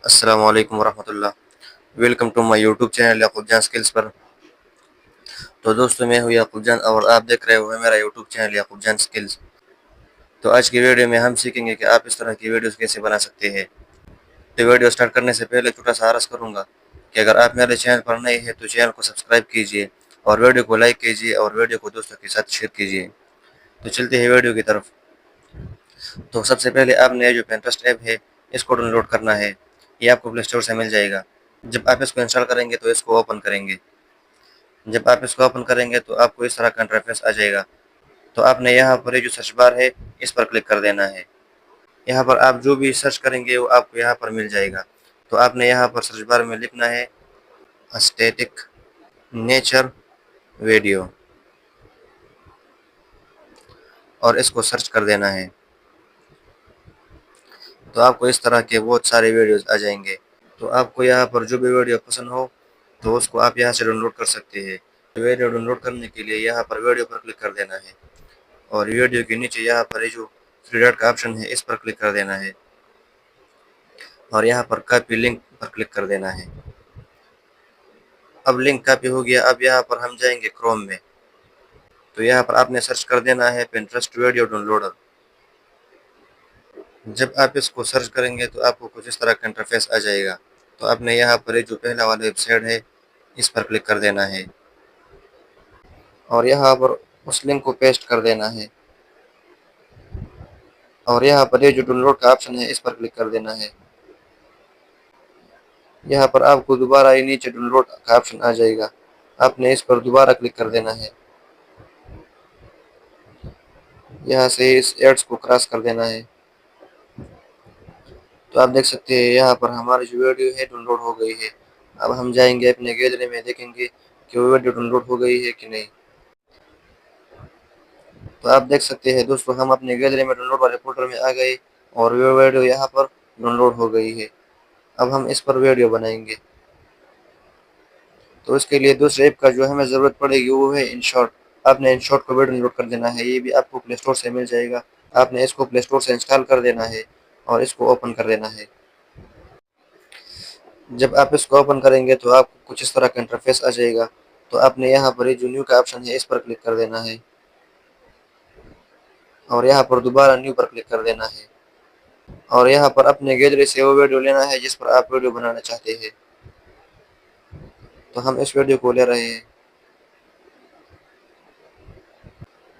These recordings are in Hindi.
अस्सलामु अलैकुम वरहमतुल्लाह। Welcome to my YouTube channel Yakub Jan skills पर। तो दोस्तों, मैं हूँ याकूब जान और आप देख रहे हो मेरा YouTube channel Yakub Jan skills. तो आज की वीडियो में हम सीखेंगे कि आप इस तरह की वीडियोस कैसे बना सकते हैं। तो वीडियो स्टार्ट करने से पहले छोटा सा अर्ज करूँगा कि अगर आप मेरे चैनल पर नए हैं तो चैनल को सब्सक्राइब कीजिए और वीडियो को लाइक कीजिए और वीडियो को दोस्तों के साथ शेयर कीजिए। तो चलते हैं वीडियो की तरफ। तो सबसे पहले आपने ये जो पिंटरेस्ट ऐप है इसको डाउनलोड करना है। ये आपको प्ले स्टोर से मिल जाएगा। जब आप इसको इंस्टॉल करेंगे तो इसको ओपन करेंगे। जब आप इसको ओपन करेंगे तो आपको इस तरह का इंटरफेस आ जाएगा। तो आपने यहाँ पर ये जो सर्च बार है इस पर क्लिक कर देना है। यहाँ पर आप जो भी सर्च करेंगे वो आपको यहाँ पर मिल जाएगा। तो आपने यहाँ पर सर्च बार में लिखना है स्टैटिक नेचर वीडियो और इसको सर्च कर देना है। तो आपको इस तरह के बहुत सारे वीडियोस आ जाएंगे। तो आपको यहाँ पर जो भी वीडियो पसंद हो तो उसको आप यहाँ से डाउनलोड कर सकते हैं। वीडियो डाउनलोड करने के लिए यहाँ पर वीडियो पर क्लिक कर देना है और वीडियो के नीचे यहाँ पर ये जो थ्री डॉट का ऑप्शन है इस पर क्लिक कर देना है और यहाँ पर कॉपी लिंक पर क्लिक कर देना है। अब लिंक कॉपी हो गया। अब यहाँ पर हम जाएंगे क्रोम में। तो यहाँ पर आपने सर्च कर देना है पिंटरेस्ट वीडियो डाउनलोडर। जब आप इसको सर्च करेंगे तो आपको कुछ इस तरह का इंटरफेस आ जाएगा। तो आपने यहाँ पर ये जो पहला वाला वेबसाइट है इस पर क्लिक कर देना है और यहाँ पर उस लिंक को पेस्ट कर देना है और यहाँ पर ये जो डाउनलोड का ऑप्शन है इस पर क्लिक कर देना है। यहाँ पर आपको दोबारा ये नीचे डाउनलोड का ऑप्शन आ जाएगा। आपने इस पर दोबारा क्लिक कर देना है। यहाँ से इस एड्स को क्रॉस कर देना है। तो आप देख सकते हैं यहाँ पर हमारी जो वीडियो है डाउनलोड हो गई है। अब हम जाएंगे अपने गैलरी में, देखेंगे कि वो वीडियो डाउनलोड हो गई है कि नहीं। तो आप देख सकते हैं दोस्तों, हम अपने गैलरी में डाउनलोड वाले फोल्डर में आ गए और वो वीडियो यहाँ पर डाउनलोड हो गई है। अब हम इस पर वीडियो बनाएंगे। तो इसके लिए दूसरे ऐप का जो हमें ज़रूरत पड़ेगी वो है इनशॉट। आपने इनशॉट को भी डाउनलोड कर देना है। ये भी आपको प्ले स्टोर से मिल जाएगा। आपने इसको प्ले स्टोर से इंस्टॉल कर देना है और इसको ओपन कर देना है। जब आप इसको ओपन करेंगे तो आपको कुछ इस तरह का इंटरफेस आ जाएगा। तो आपने यहाँ पर ये जो न्यू का ऑप्शन है इस पर क्लिक कर देना है और यहाँ पर दोबारा न्यू पर क्लिक कर देना है और यहाँ पर अपने गैलरी से वो वीडियो लेना है जिस पर आप वीडियो बनाना चाहते हैं। तो हम इस वीडियो को ले रहे हैं।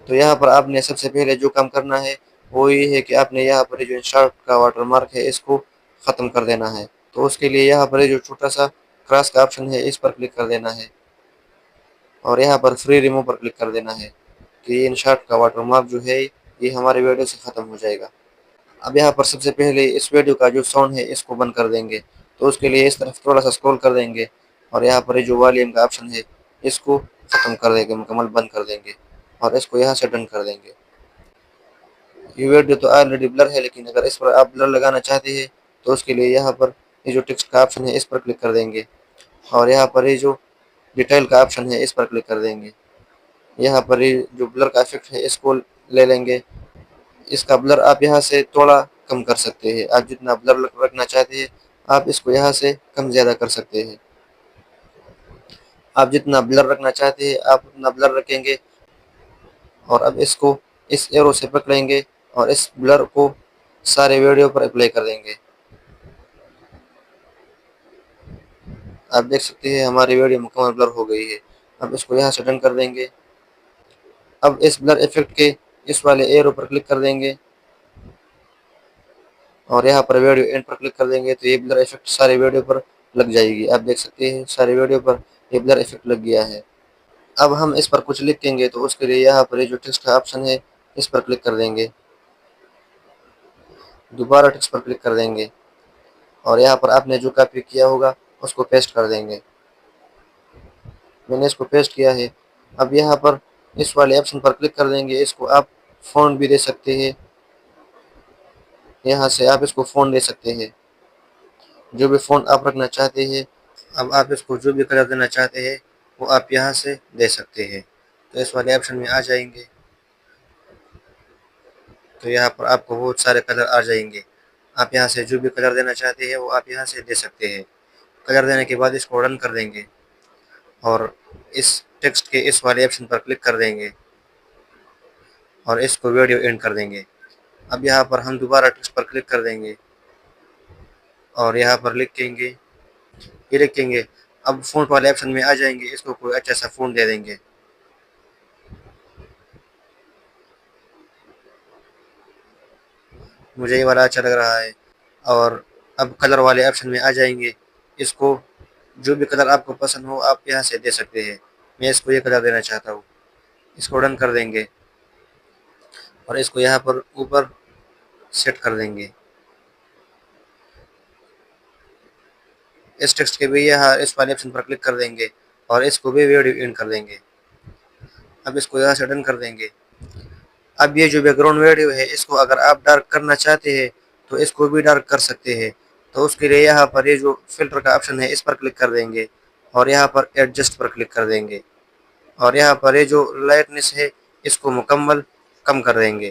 तो यहाँ पर आपने सबसे पहले जो काम करना है वो ये है कि आपने यहाँ पर जो इंस्टार्ट का वाटरमार्क है इसको ख़त्म कर देना है। तो उसके लिए यहाँ पर जो छोटा सा क्रॉस का ऑप्शन है इस पर क्लिक कर देना है और यहाँ पर फ्री रिमूव पर क्लिक कर देना है कि ये इंस्टार्ट का वाटरमार्क जो है ये हमारे वीडियो से ख़त्म हो जाएगा। अब यहाँ पर सबसे पहले इस वीडियो का जो साउंड है इसको बंद कर देंगे। तो उसके लिए इस तरफ थोड़ा सा स्क्रॉल कर देंगे और यहाँ पर जो वॉल्यूम का ऑप्शन है इसको ख़त्म कर देंगे, मुकम्मल बंद कर देंगे और इसको यहाँ से डन कर देंगे। ये वीडियो तो ऑलरेडी ब्लर है, लेकिन अगर इस पर आप ब्लर लगाना चाहते हैं तो उसके लिए यहाँ पर ये जो टेक्स्ट का ऑप्शन है इस पर क्लिक कर देंगे और यहाँ पर ये जो डिटेल का ऑप्शन है इस पर क्लिक कर देंगे। यहाँ पर ये जो ब्लर का इफेक्ट है इसको ले लेंगे। इसका ब्लर आप यहाँ से थोड़ा कम कर सकते हैं। आप जितना ब्लर रखना चाहते हैं आप इसको यहाँ से कम ज़्यादा कर सकते हैं। आप जितना ब्लर रखना चाहते हैं आप उतना ब्लर रखेंगे और अब इसको इस एरो से पकड़ेंगे और इस ब्लर को सारे वीडियो पर अप्लाई कर देंगे। आप देख सकते हैं हमारी वीडियो मुकम्मल ब्लर हो गई है। अब इसको यहाँ से डन कर देंगे। अब इस ब्लर इफेक्ट के इस वाले एरो पर क्लिक कर देंगे और यहाँ पर वीडियो एंड पर क्लिक कर देंगे तो ये ब्लर इफेक्ट सारे वीडियो पर लग जाएगी। आप देख सकते हैं सारे वीडियो पर ये ब्लर इफेक्ट लग गया है। अब हम इस पर कुछ लिखेंगे तो उसके लिए यहाँ पर ये जो टेक्स्ट का ऑप्शन है इस पर क्लिक कर देंगे। दोबारा टेक्स्ट पर क्लिक कर देंगे और यहाँ पर आपने जो कॉपी किया होगा उसको पेस्ट कर देंगे। मैंने इसको पेस्ट किया है। अब यहाँ पर इस वाले ऑप्शन पर क्लिक कर देंगे। इसको आप फ़ॉन्ट भी दे सकते हैं। यहाँ से आप इसको फ़ॉन्ट दे सकते हैं, जो भी फ़ॉन्ट आप रखना चाहते हैं। अब आप इसको जो भी कलर देना चाहते हैं वो आप यहाँ से दे सकते हैं। तो इस वाले ऑप्शन में आ जाएंगे तो यहाँ पर आपको बहुत सारे कलर आ जाएंगे। आप यहाँ से जो भी कलर देना चाहते हैं वो आप यहाँ से दे सकते हैं। कलर देने के बाद इसको रन कर देंगे और इस टेक्स्ट के इस वाले ऑप्शन पर क्लिक कर देंगे और इसको वीडियो एंड कर देंगे। अब यहाँ पर हम दोबारा टेक्स्ट पर क्लिक कर देंगे और यहाँ पर लिखेंगे, ये लिखेंगे। अब फ़ॉन्ट वाले ऑप्शन में आ जाएंगे, इसको कोई अच्छा सा फ़ॉन्ट दे देंगे। मुझे ये वाला अच्छा लग रहा है। और अब कलर वाले ऑप्शन में आ जाएंगे, इसको जो भी कलर आपको पसंद हो आप यहाँ से दे सकते हैं। मैं इसको ये कलर देना चाहता हूँ, इसको डन कर देंगे और इसको यहाँ पर ऊपर सेट कर देंगे। इस टेक्स्ट के भी यहाँ इस वाले ऑप्शन पर क्लिक कर देंगे और इसको भी वीडियो एंड कर देंगे। अब इसको यहाँ से डन कर देंगे। अब ये जो बैकग्राउंड वीडियो है इसको अगर आप डार्क करना चाहते हैं तो इसको भी डार्क कर सकते हैं। तो उसके लिए यहाँ पर ये जो फिल्टर का ऑप्शन है इस पर क्लिक कर देंगे और यहाँ पर एडजस्ट पर क्लिक कर देंगे और यहाँ पर ये जो लाइटनेस है इसको मुकम्मल कम कर देंगे।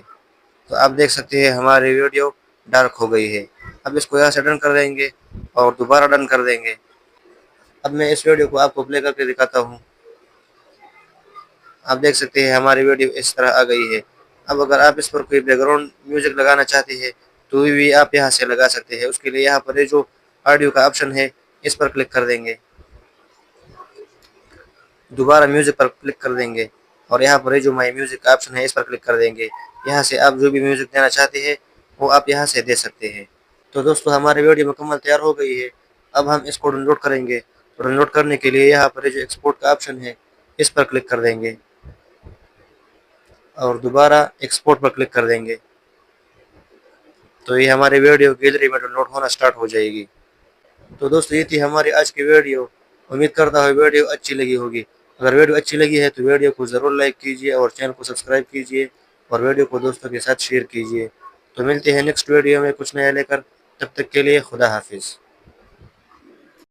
तो आप देख सकते हैं हमारी वीडियो डार्क हो गई है। अब इसको यहाँ से डन कर देंगे और दोबारा डन कर देंगे। अब मैं इस वीडियो को आपको प्ले करके दिखाता हूँ। आप देख सकते हैं हमारी वीडियो इस तरह आ गई है। अब अगर आप इस पर कोई बैकग्राउंड म्यूजिक लगाना चाहते हैं तो भी आप यहाँ से लगा सकते हैं। उसके लिए यहाँ पर ये जो ऑडियो का ऑप्शन है इस पर क्लिक कर देंगे, दोबारा म्यूजिक पर क्लिक कर देंगे और यहाँ पर ये जो माई म्यूजिक का ऑप्शन है इस पर क्लिक कर देंगे। यहाँ से आप जो भी म्यूजिक देना चाहते हैं वो आप यहाँ से दे सकते हैं। तो दोस्तों हमारी वीडियो मुकम्मल तैयार हो गई है। अब हम इसको डाउनलोड करेंगे। तो डाउनलोड करने के लिए यहाँ पर जो एक्सपोर्ट का ऑप्शन है इस पर क्लिक कर देंगे और दोबारा एक्सपोर्ट पर क्लिक कर देंगे। तो ये हमारी वीडियो गैलरी में डाउनलोड होना स्टार्ट हो जाएगी। तो दोस्तों ये थी हमारी आज की वीडियो। उम्मीद करता हूँ वीडियो अच्छी लगी होगी। अगर वीडियो अच्छी लगी है तो वीडियो को ज़रूर लाइक कीजिए और चैनल को सब्सक्राइब कीजिए और वीडियो को दोस्तों के साथ शेयर कीजिए। तो मिलते हैं नेक्स्ट वीडियो में कुछ नया लेकर। तब तक के लिए खुदा हाफिज़।